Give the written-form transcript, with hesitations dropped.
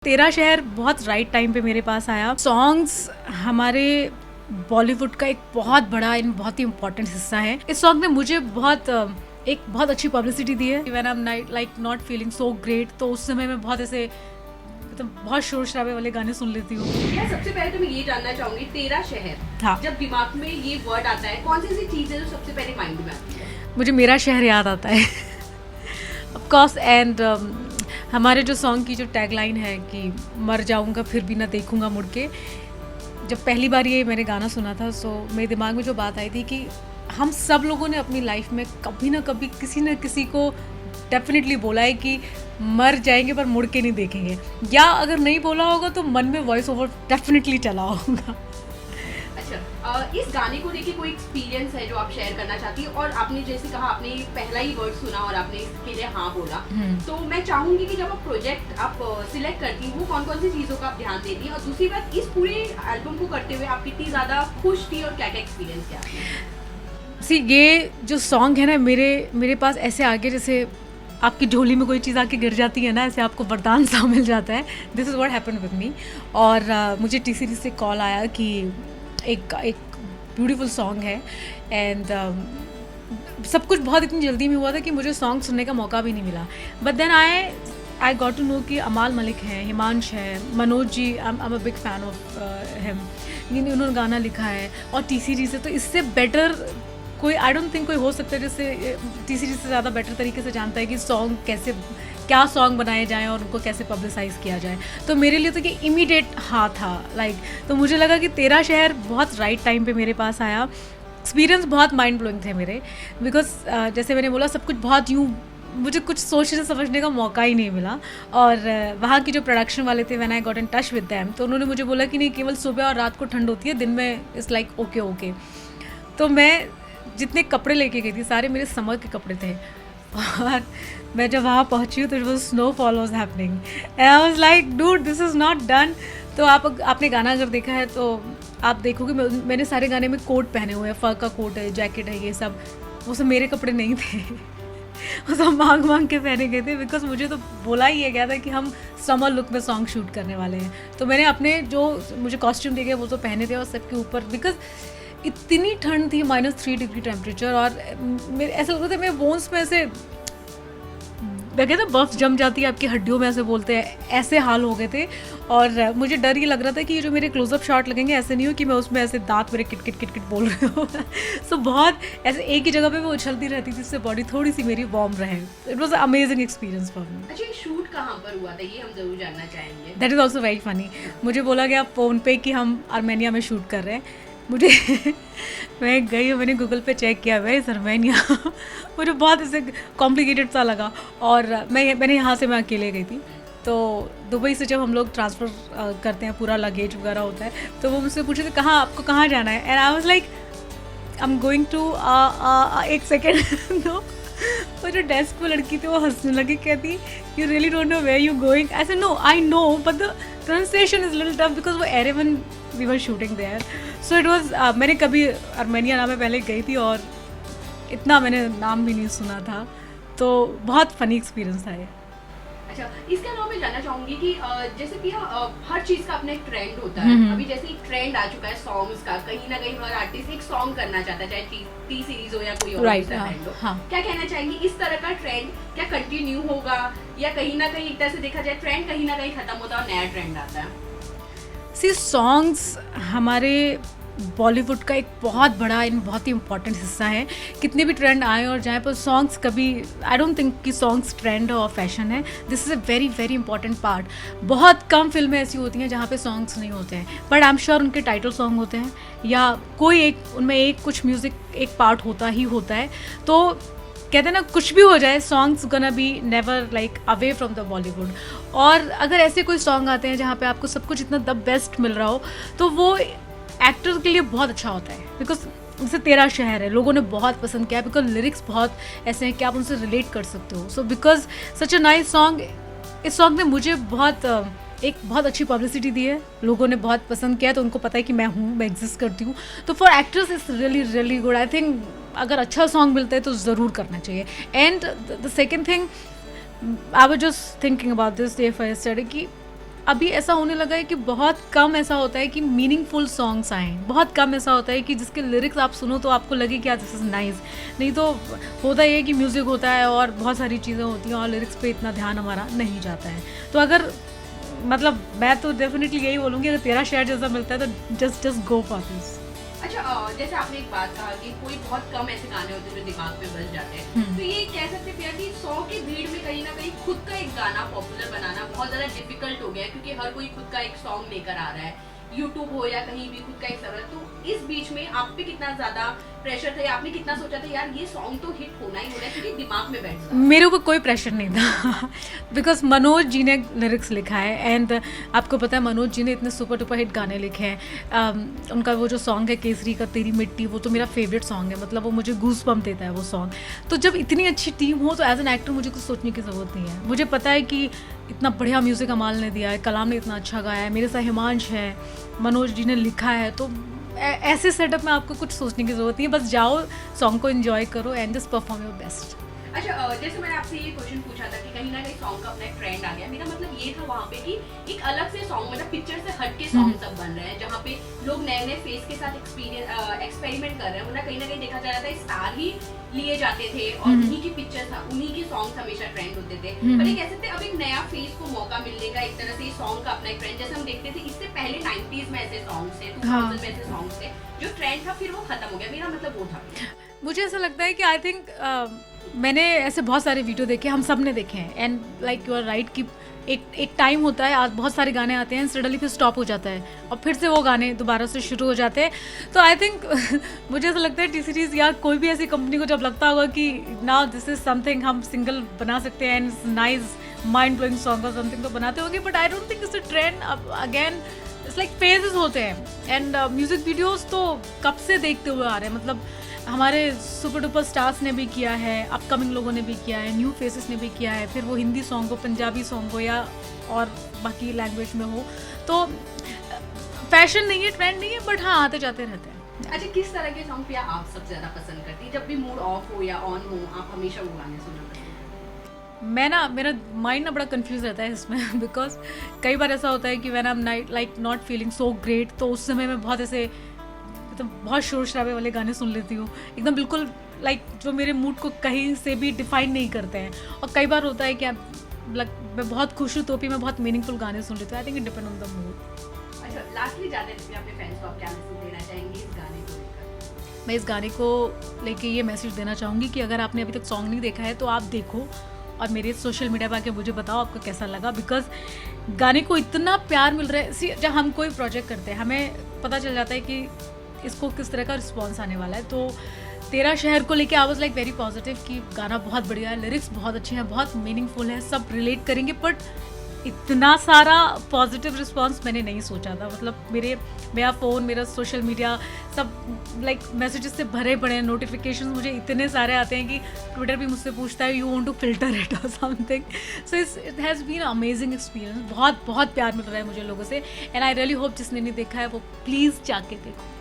तेरा शहर बहुत राइट टाइम पे मेरे पास आया। सॉन्ग्स हमारे बॉलीवुड का एक बहुत बड़ा बहुत ही इम्पोर्टेंट हिस्सा है। इस सॉन्ग ने मुझे एक बहुत अच्छी पब्लिसिटी दी है। When I am like not feeling so great, तो उस समय मैं बहुत ऐसे मतलब बहुत शोर शराबे वाले गाने सुन लेती हूँ। सबसे पहले तो मैं ये जानना चाहूंगी, तेरा शहर, हाँ, जब दिमाग में ये वर्ड आता है, कौन सी ऐसी चीज है जो सबसे पहले माइंड में आती है? मुझे मेरा शहर याद आता है ऑफ कोर्स। एंड हमारे जो सॉन्ग की जो टैगलाइन है कि मर जाऊंगा फिर भी ना देखूंगा मुड़ के, जब पहली बार ये मैंने गाना सुना था सो मेरे दिमाग में जो बात आई थी कि हम सब लोगों ने अपनी लाइफ में कभी ना कभी किसी न किसी को डेफिनेटली बोला है कि मर जाएंगे पर मुड़ के नहीं देखेंगे, या अगर नहीं बोला होगा तो मन में वॉइस ओवर डेफिनेटली चला होगा। अच्छा, इस गाने को लेके कोई एक्सपीरियंस है जो आप शेयर करना चाहती है? और आपने जैसे कहा, आपने पहला ही वर्ड सुना और आपने इसके लिए हाँ बोला, तो मैं चाहूंगी कि जब आप प्रोजेक्ट आप सिलेक्ट करती हैं, वो कौन कौन सी चीज़ों का आप ध्यान देती हैं? और दूसरी बात, इस पूरे एल्बम को करते हुए आप कितनी ज़्यादा खुश थी और क्या क्या एक्सपीरियंस किया? सी, ये जो सॉन्ग है ना, मेरे पास ऐसे आगे जैसे आपकी झोली में कोई चीज़ आके गिर जाती है ना, ऐसे आपको वरदान सा मिल जाता है। This is what happened with me. और मुझे टी सीरीज से कॉल आया कि एक ब्यूटीफुल सॉन्ग है, एंड सब कुछ बहुत इतनी जल्दी में हुआ था कि मुझे सॉन्ग सुनने का मौका भी नहीं मिला। But then I got to know कि अमाल मलिक है, हिमांश है, Manoj ji, I am a big fan of him, उन्होंने गाना लिखा है और टी सीरीज है। तो इससे बेटर कोई आई डोंट थिंक कोई हो सकता है जिससे टी सीरीज से ज़्यादा बेटर तरीके से जानता है कि सॉन्ग क्या सॉन्ग बनाए जाएं और उनको कैसे पब्लिसाइज़ किया जाए। तो मेरे लिए तो ये इमीडिएट हाँ था लाइक। तो मुझे लगा कि तेरा शहर बहुत राइट टाइम पे मेरे पास आया। एक्सपीरियंस बहुत माइंड ब्लोइंग थे मेरे, बिकॉज जैसे मैंने बोला, सब कुछ बहुत यूँ मुझे कुछ सोचने समझने का मौका ही नहीं मिला। और वहाँ की जो प्रोडक्शन वाले थे, when I got in touch with them, तो उन्होंने मुझे बोला कि नहीं, केवल सुबह और रात को ठंड होती है, दिन में इट्स लाइक ओके। तो मैं जितने कपड़े लेके गई थी सारे मेरे समर के कपड़े थे, और मैं जब वहाँ पहुँची तो it was snowfall was happening and I was like dude, this is not done. तो आपने गाना अगर देखा है तो आप देखोगे मैंने सारे गाने में कोट पहने हुए हैं, फर का कोट है, जैकेट है, ये सब। वो सब मेरे कपड़े नहीं थे वो सब मांग के पहने गए थे, बिकॉज मुझे तो बोला ही ये गया था कि हम समर लुक में सॉन्ग शूट करने वाले हैं। तो मैंने अपने जो मुझे कॉस्ट्यूम दिए गए वो तो पहने थे, और सबके ऊपर बिकॉज इतनी ठंड थी, -3 डिग्री टेम्परेचर, और मेरे ऐसा लगता था मेरे बोन्स में ऐसे लगे था बर्फ जम जाती है आपकी हड्डियों में, ऐसे बोलते हैं, ऐसे हाल हो गए थे। और मुझे डर ये लग रहा था कि ये जो मेरे क्लोजअप शॉट लगेंगे ऐसे नहीं हो कि मैं उसमें ऐसे दांत मेरे किट किट बोल रहे हो सो बहुत ऐसे एक ही जगह पे मैं उछलती रहती थी जिससे बॉडी थोड़ी सी मेरी वार्म रहे। It was amazing experience for me. अच्छा, शूट कहाँ पर हुआ था, ये हम जरूर जानना चाहेंगे। That is also very funny. मुझे बोला गया फ़ोन पे कि हम आर्मेनिया में शूट कर रहे हैं। मुझे मैं गई और मैंने गूगल पे चेक किया, वेयर इज़ आर्मेनिया मुझे बहुत ऐसे कॉम्प्लिकेटेड सा लगा। और मैंने यहाँ से मैं अकेले गई थी। तो दुबई से जब हम लोग ट्रांसफ़र करते हैं, पूरा लगेज वगैरह होता है, तो वो मुझसे पूछे थे आपको कहाँ जाना है, and I was like I am going to एक सेकेंड नो। वो जो डेस्क पर लड़की थी वो हंसने लगी, कहती you really don't know where you going. ऐसे no, I know but the pronunciation is little tough because वो Yerevan we were shooting there. So it was मैंने कभी आर्मेनिया नाम में पहले गई थी और इतना मैंने नाम भी नहीं सुना था, तो बहुत फ़नी एक्सपीरियंस था ये। अच्छा, इसके अलावा मैं जानना चाहूंगी कि जैसे कि हर चीज का अपना एक ट्रेंड होता है। अभी जैसे एक ट्रेंड आ चुका है सॉन्ग्स का, कहीं ना कहीं हर आर्टिस्ट एक सॉन्ग करना चाहता है, चाहे टी सीरीज हो या कोई और ट्रेंड हो। क्या कहना चाहेंगी, इस तरह का ट्रेंड क्या कंटिन्यू होगा, या कहीं ना कहीं एक तरह से देखा जाए ट्रेंड कहीं ना कहीं खत्म होता है और नया ट्रेंड आता है? सी, सॉन्ग्स हमारे बॉलीवुड का एक बहुत बड़ा बहुत ही इम्पॉर्टेंट हिस्सा है। कितने भी ट्रेंड आए और जाए, पर सॉन्ग्स कभी, आई डोंट थिंक कि सॉन्ग्स ट्रेंड और फैशन है। This is a very very important part. बहुत कम फिल्में ऐसी होती हैं जहाँ पे सॉन्ग्स नहीं होते हैं, बट आई एम श्योर उनके टाइटल सॉन्ग होते हैं, या कोई एक उनमें एक कुछ म्यूज़िक एक पार्ट होता ही होता है। तो कहते हैं ना, कुछ भी हो जाए, songs gonna be never like away from the Bollywood. और अगर ऐसे कोई सॉन्ग आते हैं जहाँ पे आपको सब कुछ इतना द बेस्ट मिल रहा हो, तो वो एक्टर के लिए बहुत अच्छा होता है। बिकॉज जैसे तेरा शहर है, लोगों ने बहुत पसंद किया बिकॉज लिरिक्स बहुत ऐसे हैं कि आप उनसे रिलेट कर सकते हो। So because such a nice song, इस सॉन्ग ने मुझे एक बहुत अच्छी पब्लिसिटी दी है, लोगों ने बहुत पसंद किया, तो उनको पता है कि मैं हूँ, मैं एग्जिस्ट करती हूँ। तो for actors it's really really good. I think अगर अच्छा सॉन्ग मिलता है तो ज़रूर करना चाहिए। And the second thing, I was just thinking about this day for yesterday कि अभी ऐसा होने लगा है कि बहुत कम ऐसा होता है कि मीनिंगफुल सॉन्ग्स आएँ, बहुत कम ऐसा होता है कि जिसके लिरिक्स आप सुनो तो आपको लगे कि दिस इज़ नाइस। नहीं तो होता ये है कि म्यूज़िक होता है और बहुत सारी चीज़ें होती हैं और लिरिक्स पे इतना ध्यान हमारा नहीं जाता है। तो अगर मतलब मैं तो डेफिनेटली यही बोलूँगी, अगर तेरा शेयर जैसा मिलता है तो जस्ट गो फॉर दिस। अच्छा, जैसे आपने एक बात कहा कि कोई बहुत कम ऐसे गाने होते हैं जो दिमाग में बस जाते हैं, तो ये कह सकते हैं प्रिया कि 100 की भीड़ में कहीं ना कहीं खुद का एक गाना पॉपुलर बनाना बहुत ज़्यादा डिफिकल्ट हो गया है, क्योंकि हर कोई खुद का एक सॉन्ग लेकर आ रहा है, यूट्यूब हो या कहीं भी खुद का एक सर्वर। तो इस बीच में आप पे कितना ज़्यादा प्रेशर था, या आपने कितना सोचा था यार ये सॉन्ग तो हिट होना ही होना है, क्योंकि दिमाग में बैठ जाता है? मेरे ऊपर कोई प्रेशर नहीं था बिकॉज मनोज जी ने लिरिक्स लिखा है एंड आपको पता है मनोज जी ने इतने सुपर डुपर हिट गाने लिखे हैं। उनका वो जो सॉन्ग है केसरी का तेरी मिट्टी, वो तो मेरा फेवरेट सॉन्ग है, मतलब वो मुझे गूस बम्प देता है वो सॉन्ग। तो जब इतनी अच्छी टीम हो तो एज एन एक्टर मुझे कुछ सोचने की ज़रूरत नहीं है। मुझे पता है कि इतना बढ़िया म्यूज़िक अमाल ने दिया है, कलाम ने इतना अच्छा गाया है, मेरे साथ हिमांश है, मनोज जी ने लिखा है, तो ऐसे सेटअप में आपको कुछ सोचने की ज़रूरत नहीं है, बस जाओ सॉन्ग को एंजॉय करो and just perform your best. अच्छा, जैसे मैंने आपसे ये क्वेश्चन पूछा था कि कहीं ना कहीं सॉन्ग का अपना एक ट्रेंड आ गया, मेरा मतलब ये था वहाँ पे कि एक अलग से सॉन्ग, मतलब पिक्चर से हट के सॉन्ग सब बन रहे हैं, जहाँ पे लोग नए नए फेस के साथ एक्सपेरिमेंट कर रहे हैं। वरना कहीं ना कहीं देखा जा रहा था स्टार ही लिए जाते थे और उन्हीं की पिक्चर, उन्हीं के सॉन्ग हमेशा ट्रेंड होते थे। पर ये कह सकते हैं अब एक नया फेस को मौका मिलने का, एक तरह से सॉन्ग का अपना एक ट्रेंड, जैसे हम देखते थे इससे पहले 90s में ऐसे सॉन्ग्स थे, 2000 में ऐसे सॉन्ग्स थे, जो ट्रेंड था फिर वो खत्म हो गया। मेरा मतलब वो था। मुझे ऐसा लगता है कि आई थिंक मैंने ऐसे बहुत सारे वीडियो देखे, हम सब ने देखे हैं, and like you are right कि एक टाइम होता है, आज बहुत सारे गाने आते हैं, सडनली फिर स्टॉप हो जाता है और फिर से वो गाने दोबारा से शुरू हो जाते हैं। तो आई थिंक मुझे ऐसा लगता है टी सीरीज़ या कोई भी ऐसी कंपनी को जब लगता होगा कि नाउ दिस इज़ समथिंग हम सिंगल बना सकते हैं and nice mind blowing song और समथिंग, तो बनाते होंगे। But I don't think it's a trend. अब अगेन इट्स लाइक फेजेस होते हैं एंड म्यूज़िक वीडियोज़ तो कब से देखते हुए आ रहे हैं, मतलब हमारे सुपर डुपर स्टार्स ने भी किया है, अपकमिंग लोगों ने भी किया है, न्यू फेसेस ने भी किया है, फिर वो हिंदी सॉन्ग हो, पंजाबी सॉन्ग हो या और बाकी लैंग्वेज में हो। तो फैशन नहीं है, ट्रेंड नहीं है, बट हाँ आते जाते रहते हैं। अच्छा, किस तरह के सॉन्ग प्रिया आप सबसे ज़्यादा पसंद करती है? जब भी मूड ऑफ हो या ऑन हो, आप हमेशा वो गाने सुना करती हैं? मेरा माइंड ना बड़ा कंफ्यूज रहता है इसमें बिकॉज कई बार ऐसा होता है कि when I am like not feeling so great, तो उस समय मैं बहुत ऐसे बहुत शोर शराबे वाले गाने सुन लेती हूँ, एकदम बिल्कुल लाइक जो मेरे मूड को कहीं से भी डिफाइन नहीं करते हैं। और कई बार होता है कि मैं बहुत खुश हूँ तो भी मैं बहुत मीनिंगफुल गाने सुन लेती हूँ। I think it depend on the mood. अच्छा, लास्टली जाते हैं अपने फैंस को आप क्या मैसेज देना चाहेंगे इस गाने को लेकर? मैं इस गाने को लेके ये मैसेज देना चाहूँगी कि अगर आपने अभी तक सॉन्ग नहीं देखा है तो आप देखो और मेरे सोशल मीडिया पर आके मुझे बताओ आपको कैसा लगा, बिकॉज गाने को इतना प्यार मिल रहा है। जब हम कोई प्रोजेक्ट करते हैं हमें पता चल जाता है कि इसको किस तरह का रिस्पॉन्स आने वाला है। तो तेरा शहर को लेके आई वाज लाइक वेरी पॉजिटिव कि गाना बहुत बढ़िया है, लिरिक्स बहुत अच्छे हैं, बहुत मीनिंगफुल है, सब रिलेट करेंगे। बट इतना सारा पॉजिटिव रिस्पॉन्स मैंने नहीं सोचा था, मतलब मेरा फ़ोन, मेरा सोशल मीडिया सब लाइक मैसेजेस से भरे पड़े हैं, नोटिफिकेशंस मुझे इतने सारे आते हैं कि ट्विटर भी मुझसे पूछता है you want to filter it or something. So it has been amazing experience. बहुत बहुत प्यार मिल रहा है मुझे लोगों से एंड आई रियली होप जिसने नहीं देखा है वो प्लीज़ जाके देखो।